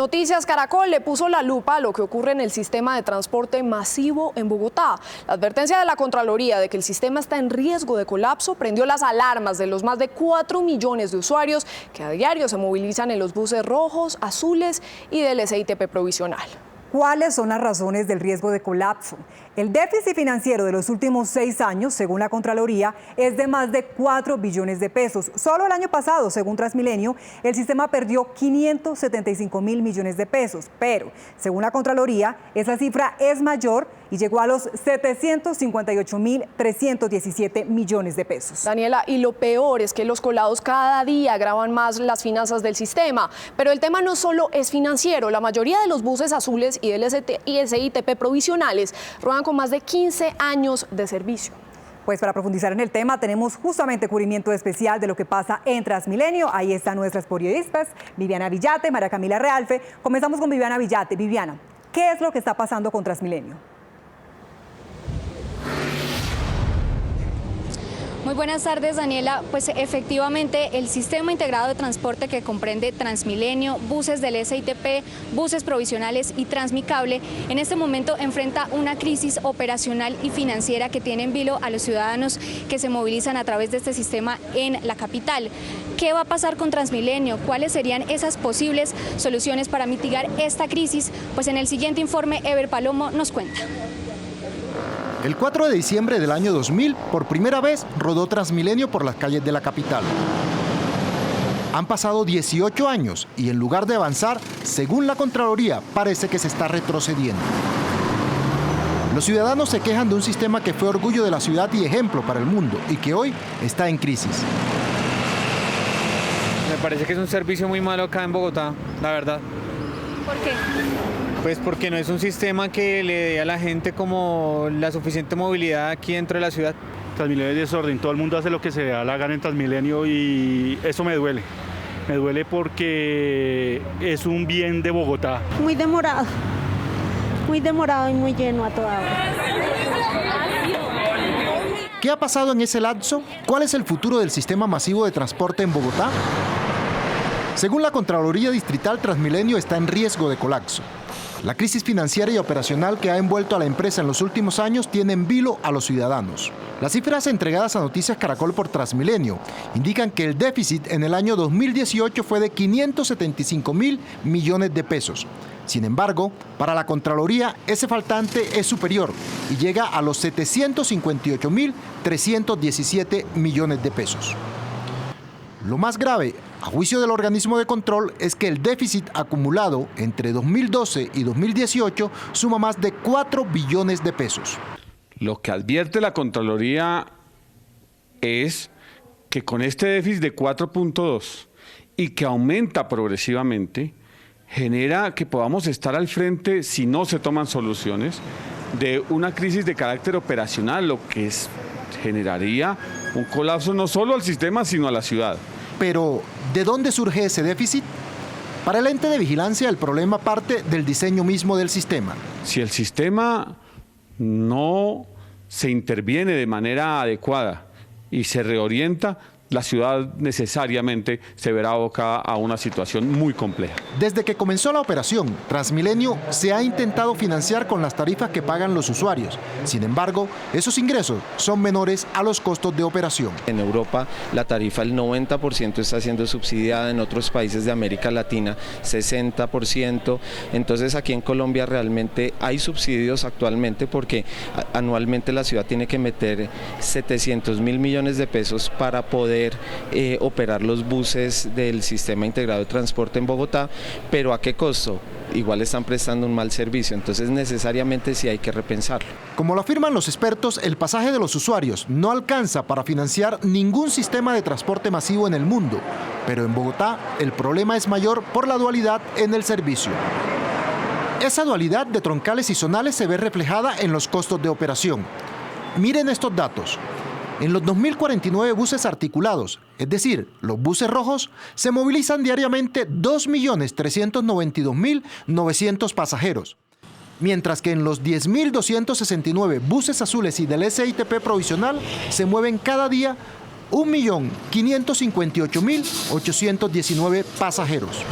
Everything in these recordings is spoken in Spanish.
Noticias Caracol le puso la lupa a lo que ocurre en el sistema de transporte masivo en Bogotá. La advertencia de la Contraloría de que el sistema está en riesgo de colapso prendió las alarmas de los más de 4 millones de usuarios que a diario se movilizan en los buses rojos, azules y del SITP provisional. ¿Cuáles son las razones del riesgo de colapso? El déficit financiero de los últimos 6 años, según la Contraloría, es de más de 4 billones de pesos. Solo el año pasado, según Transmilenio, el sistema perdió 575.000 millones de pesos. Pero, según la Contraloría, esa cifra es mayor y llegó a los 758.317 millones de pesos. Daniela, y lo peor es que los colados cada día agravan más las finanzas del sistema. Pero el tema no solo es financiero. La mayoría de los buses azules y del SITP provisionales ruedan con más de 15 años de servicio. Pues para profundizar en el tema tenemos justamente cubrimiento especial de lo que pasa en Transmilenio. Ahí están nuestras periodistas, Viviana Villate, María Camila Realfe. Comenzamos con Viviana Villate. Viviana, ¿qué es lo que está pasando con Transmilenio? Muy buenas tardes, Daniela. Pues efectivamente el sistema integrado de transporte que comprende Transmilenio, buses del SITP, buses provisionales y Transmicable, en este momento enfrenta una crisis operacional y financiera que tiene en vilo a los ciudadanos que se movilizan a través de este sistema en la capital. ¿Qué va a pasar con Transmilenio? ¿Cuáles serían esas posibles soluciones para mitigar esta crisis? Pues en el siguiente informe, Ever Palomo nos cuenta. El 4 de diciembre del año 2000, por primera vez, rodó Transmilenio por las calles de la capital. Han pasado 18 años y en lugar de avanzar, según la Contraloría, parece que se está retrocediendo. Los ciudadanos se quejan de un sistema que fue orgullo de la ciudad y ejemplo para el mundo y que hoy está en crisis. Me parece que es un servicio muy malo acá en Bogotá, la verdad. ¿Por qué? Pues porque no es un sistema que le dé a la gente como la suficiente movilidad aquí dentro de la ciudad. Transmilenio es desorden, todo el mundo hace lo que se da la gana en Transmilenio y eso me duele. Me duele porque es un bien de Bogotá. Muy demorado y muy lleno a toda hora. ¿Qué ha pasado en ese lapso? ¿Cuál es el futuro del sistema masivo de transporte en Bogotá? Según la Contraloría Distrital, Transmilenio está en riesgo de colapso. La crisis financiera y operacional que ha envuelto a la empresa en los últimos años tiene en vilo a los ciudadanos. Las cifras entregadas a Noticias Caracol por Transmilenio indican que el déficit en el año 2018 fue de 575.000 millones de pesos. Sin embargo, para la Contraloría ese faltante es superior y llega a los 758.317 millones de pesos. Lo más grave, a juicio del organismo de control, es que el déficit acumulado entre 2012 y 2018 suma más de 4 billones de pesos. Lo que advierte la Contraloría es que con este déficit de 4.2 y que aumenta progresivamente, genera que podamos estar al frente, si no se toman soluciones, de una crisis de carácter operacional, lo que generaría un colapso no solo al sistema, sino a la ciudad. Pero, ¿de dónde surge ese déficit? Para el ente de vigilancia, el problema parte del diseño mismo del sistema. Si el sistema no se interviene de manera adecuada y se reorienta, la ciudad necesariamente se verá abocada a una situación muy compleja. Desde que comenzó la operación, Transmilenio se ha intentado financiar con las tarifas que pagan los usuarios. Sin embargo, esos ingresos son menores a los costos de operación. En Europa, la tarifa el 90% está siendo subsidiada, en otros países de América Latina 60%. Entonces aquí en Colombia realmente hay subsidios actualmente porque anualmente la ciudad tiene que meter 700.000 millones de pesos para poder operar los buses del sistema integrado de transporte en Bogotá, pero ¿a qué costo? Igual están prestando un mal servicio, entonces necesariamente sí hay que repensarlo. Como lo afirman los expertos, el pasaje de los usuarios no alcanza para financiar ningún sistema de transporte masivo en el mundo, pero en Bogotá el problema es mayor por la dualidad en el servicio. Esa dualidad de troncales y zonales se ve reflejada en los costos de operación. Miren estos datos. En los 2.049 buses articulados, es decir, los buses rojos, se movilizan diariamente 2.392.900 pasajeros, mientras que en los 10.269 buses azules y del SITP provisional se mueven cada día 1.558.819 pasajeros.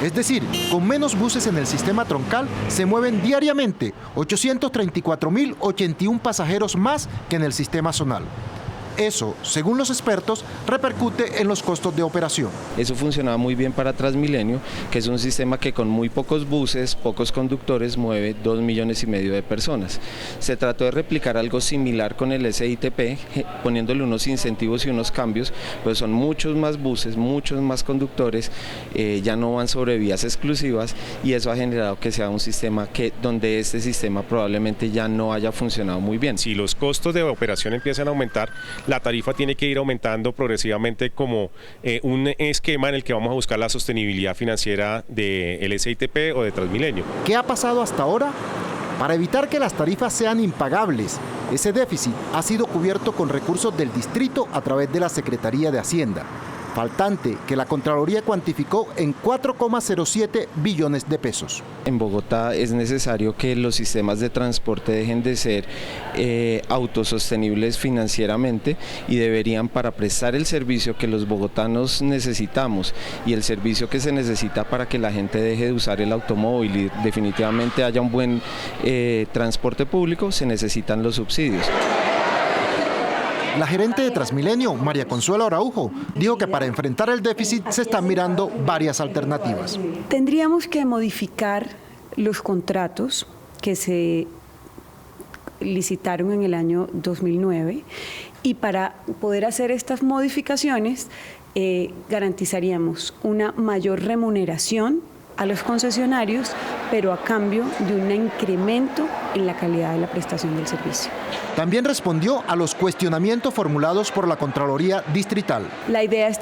Es decir, con menos buses en el sistema troncal se mueven diariamente 834.081 pasajeros más que en el sistema zonal. Eso, según los expertos, repercute en los costos de operación. Eso funcionaba muy bien para Transmilenio, que es un sistema que con muy pocos buses, pocos conductores, mueve 2,5 millones de personas. Se trató de replicar algo similar con el SITP, poniéndole unos incentivos y unos cambios, pero son muchos más buses, muchos más conductores, ya no van sobre vías exclusivas, y eso ha generado que sea un sistema donde este sistema probablemente ya no haya funcionado muy bien. Si los costos de operación empiezan a aumentar, la tarifa tiene que ir aumentando progresivamente como un esquema en el que vamos a buscar la sostenibilidad financiera del SITP o de Transmilenio. ¿Qué ha pasado hasta ahora? Para evitar que las tarifas sean impagables, ese déficit ha sido cubierto con recursos del distrito a través de la Secretaría de Hacienda, faltante que la Contraloría cuantificó en 4,07 billones de pesos. En Bogotá es necesario que los sistemas de transporte dejen de ser autosostenibles financieramente y deberían, para prestar el servicio que los bogotanos necesitamos y el servicio que se necesita para que la gente deje de usar el automóvil y definitivamente haya un buen transporte público, se necesitan los subsidios. La gerente de Transmilenio, María Consuelo Araujo, dijo que para enfrentar el déficit se están mirando varias alternativas. Tendríamos que modificar los contratos que se licitaron en el año 2009 y para poder hacer estas modificaciones garantizaríamos una mayor remuneración a los concesionarios, pero a cambio de un incremento en la calidad de la prestación del servicio. También respondió a los cuestionamientos formulados por la Contraloría Distrital. La idea es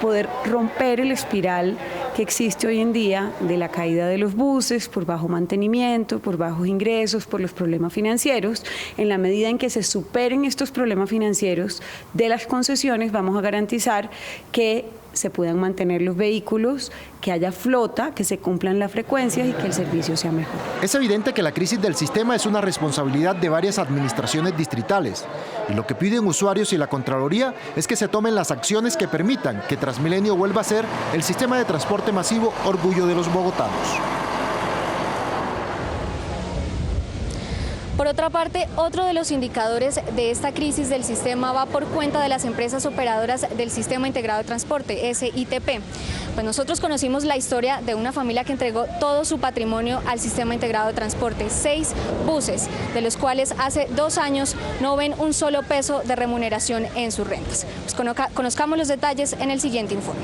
poder romper el espiral que existe hoy en día de la caída de los buses por bajo mantenimiento, por bajos ingresos, por los problemas financieros. En la medida en que se superen estos problemas financieros de las concesiones, vamos a garantizar que se puedan mantener los vehículos, que haya flota, que se cumplan las frecuencias y que el servicio sea mejor. Es evidente que la crisis del sistema es una responsabilidad de varias administraciones distritales y lo que piden usuarios y la Contraloría es que se tomen las acciones que permitan que Transmilenio vuelva a ser el sistema de transporte masivo orgullo de los bogotanos. Por otra parte, otro de los indicadores de esta crisis del sistema va por cuenta de las empresas operadoras del Sistema Integrado de Transporte, SITP. Pues nosotros conocimos la historia de una familia que entregó todo su patrimonio al Sistema Integrado de Transporte, 6 buses, de los cuales hace 2 años no ven un solo peso de remuneración en sus rentas. Pues conozcamos los detalles en el siguiente informe.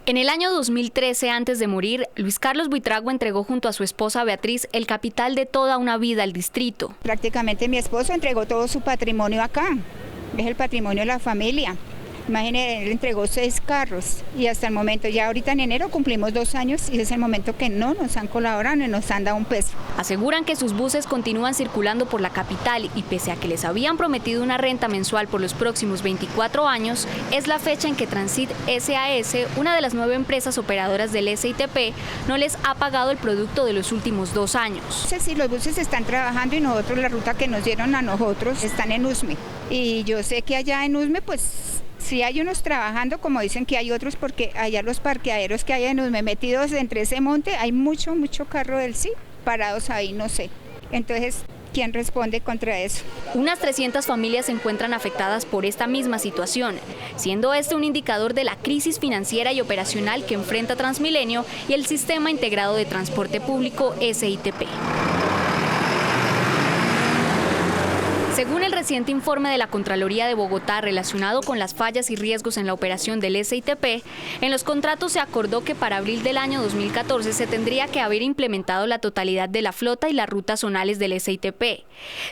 En el año 2013, antes de morir, Luis Carlos Buitrago entregó junto a su esposa Beatriz el capital de toda una vida al distrito. Prácticamente mi esposo entregó todo su patrimonio acá, es el patrimonio de la familia. Imagínense, él entregó 6 carros y hasta el momento, ya ahorita en enero cumplimos 2 años y es el momento que no nos han colaborado ni nos han dado un peso. Aseguran que sus buses continúan circulando por la capital y pese a que les habían prometido una renta mensual por los próximos 24 años, es la fecha en que Transit SAS, una de las 9 empresas operadoras del SITP, no les ha pagado el producto de los últimos 2 años. Sí, los buses están trabajando y nosotros, la ruta que nos dieron a nosotros, están en Usme. Y yo sé que allá en Usme, pues sí hay unos trabajando, como dicen que hay otros, porque allá los parqueaderos que hay en Usme metidos entre ese monte, hay mucho carro del sí parados ahí, no sé. Entonces, ¿quién responde contra eso? Unas 300 familias se encuentran afectadas por esta misma situación, siendo este un indicador de la crisis financiera y operacional que enfrenta Transmilenio y el Sistema Integrado de Transporte Público SITP. Según el reciente informe de la Contraloría de Bogotá relacionado con las fallas y riesgos en la operación del SITP, en los contratos se acordó que para abril del año 2014 se tendría que haber implementado la totalidad de la flota y las rutas zonales del SITP.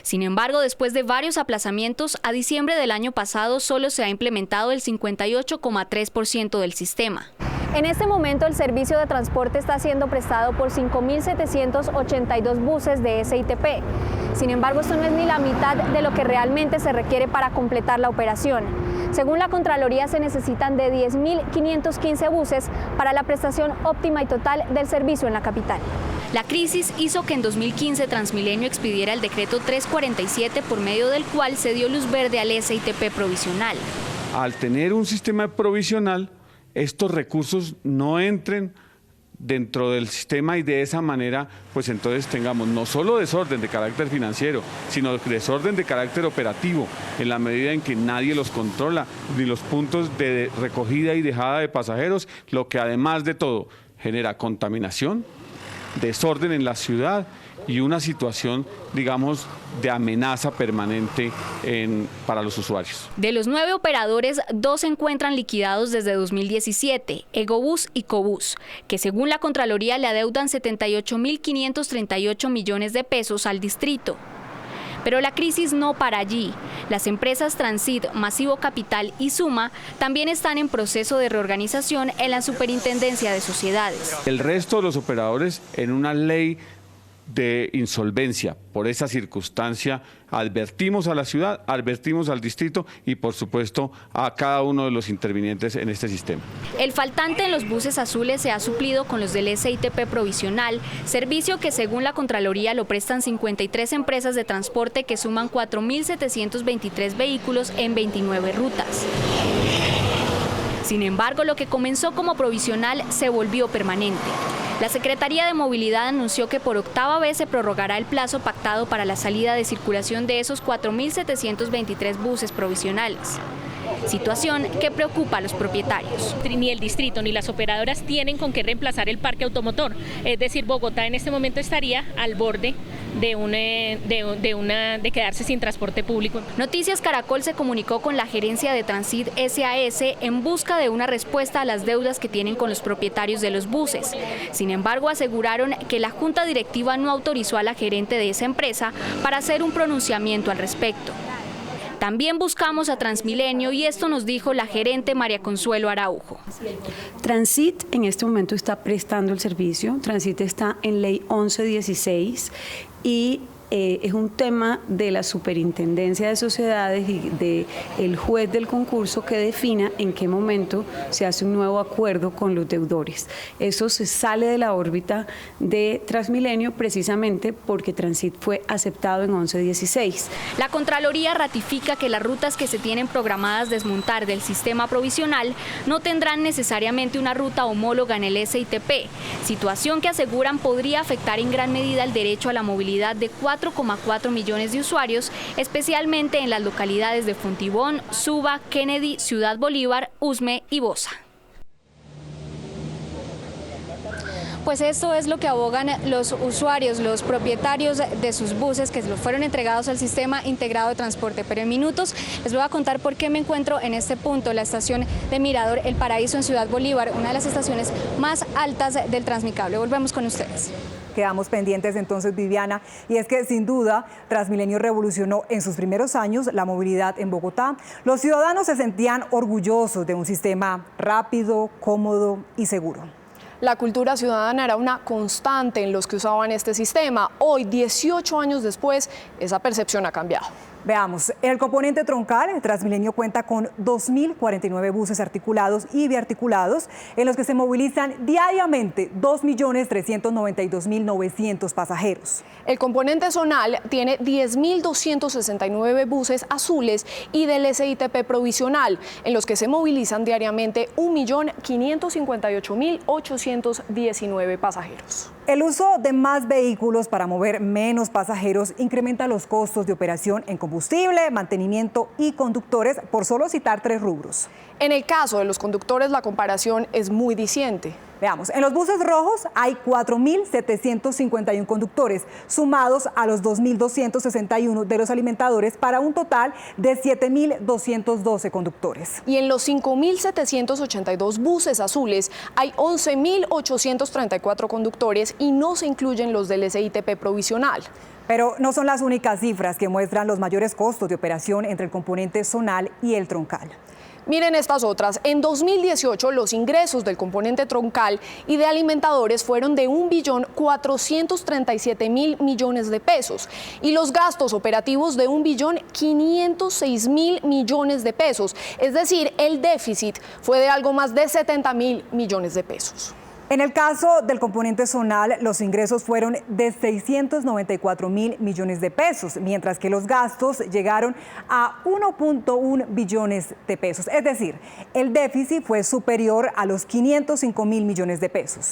Sin embargo, después de varios aplazamientos, a diciembre del año pasado solo se ha implementado el 58,3% del sistema. En este momento el servicio de transporte está siendo prestado por 5.782 buses de SITP. Sin embargo, esto no es ni la mitad de lo que realmente se requiere para completar la operación. Según la Contraloría, se necesitan de 10.515 buses para la prestación óptima y total del servicio en la capital. La crisis hizo que en 2015 Transmilenio expidiera el decreto 347 por medio del cual se dio luz verde al SITP provisional. Al tener un sistema provisional, estos recursos no entren dentro del sistema y de esa manera pues entonces tengamos no solo desorden de carácter financiero, sino desorden de carácter operativo, en la medida en que nadie los controla, ni los puntos de recogida y dejada de pasajeros, lo que además de todo genera contaminación, desorden en la ciudad y una situación, digamos, de amenaza permanente para los usuarios. De los 9 operadores, 2 se encuentran liquidados desde 2017, Egobús y Cobús, que según la Contraloría le adeudan 78.538 millones de pesos al distrito. Pero la crisis no para allí. Las empresas Transit, Masivo Capital y Suma también están en proceso de reorganización en la Superintendencia de Sociedades. El resto de los operadores en una ley de insolvencia. Por esa circunstancia advertimos a la ciudad, advertimos al distrito y por supuesto a cada uno de los intervinientes en este sistema. El faltante en los buses azules se ha suplido con los del SITP provisional, servicio que según la Contraloría lo prestan 53 empresas de transporte que suman 4.723 vehículos en 29 rutas. Sin embargo, lo que comenzó como provisional se volvió permanente. La Secretaría de Movilidad anunció que por 8ª vez se prorrogará el plazo pactado para la salida de circulación de esos 4.723 buses provisionales. Situación que preocupa a los propietarios. Ni el distrito ni las operadoras tienen con qué reemplazar el parque automotor. Es decir, Bogotá en este momento estaría al borde de quedarse sin transporte público. Noticias Caracol se comunicó con la gerencia de Transit SAS en busca de una respuesta a las deudas que tienen con los propietarios de los buses. Sin embargo, aseguraron que la junta directiva no autorizó a la gerente de esa empresa para hacer un pronunciamiento al respecto. También buscamos a Transmilenio y esto nos dijo la gerente María Consuelo Araujo. Transit en este momento está prestando el servicio, Transit está en ley 1116 y es un tema de la Superintendencia de Sociedades y del juez del concurso que defina en qué momento se hace un nuevo acuerdo con los deudores. Eso se sale de la órbita de Transmilenio precisamente porque Transit fue aceptado en 1116. La Contraloría ratifica que las rutas que se tienen programadas desmontar del sistema provisional no tendrán necesariamente una ruta homóloga en el SITP, situación que aseguran podría afectar en gran medida el derecho a la movilidad de 4,4 millones de usuarios, especialmente en las localidades de Fontibón, Suba, Kennedy, Ciudad Bolívar, Usme y Bosa. Pues esto es lo que abogan los usuarios, los propietarios de sus buses que fueron entregados al Sistema Integrado de Transporte. Pero en minutos les voy a contar por qué me encuentro en este punto, la estación de Mirador El Paraíso en Ciudad Bolívar, una de las estaciones más altas del Transmicable. Volvemos con ustedes. Quedamos pendientes entonces, Viviana, y es que sin duda Transmilenio revolucionó en sus primeros años la movilidad en Bogotá. Los ciudadanos se sentían orgullosos de un sistema rápido, cómodo y seguro. La cultura ciudadana era una constante en los que usaban este sistema. Hoy, 18 años después, esa percepción ha cambiado. Veamos, el componente troncal, el Transmilenio cuenta con 2.049 buses articulados y biarticulados, en los que se movilizan diariamente 2.392.900 pasajeros. El componente zonal tiene 10.269 buses azules y del SITP provisional, en los que se movilizan diariamente 1.558.819 pasajeros. El uso de más vehículos para mover menos pasajeros incrementa los costos de operación en combustible, mantenimiento y conductores, por solo citar 3 rubros. En el caso de los conductores, la comparación es muy diciente. Veamos, en los buses rojos hay 4.751 conductores, sumados a los 2.261 de los alimentadores, para un total de 7.212 conductores. Y en los 5.782 buses azules hay 11.834 conductores y no se incluyen los del SITP provisional. Pero no son las únicas cifras que muestran los mayores costos de operación entre el componente zonal y el troncal. Miren estas otras. En 2018 los ingresos del componente troncal y de alimentadores fueron de 1.437.000 millones de pesos y los gastos operativos de 1.506.000 millones de pesos. Es decir, el déficit fue de algo más de 70.000 millones de pesos. En el caso del componente zonal, los ingresos fueron de 694.000 millones de pesos, mientras que los gastos llegaron a 1.1 billones de pesos. Es decir, el déficit fue superior a los 505.000 millones de pesos.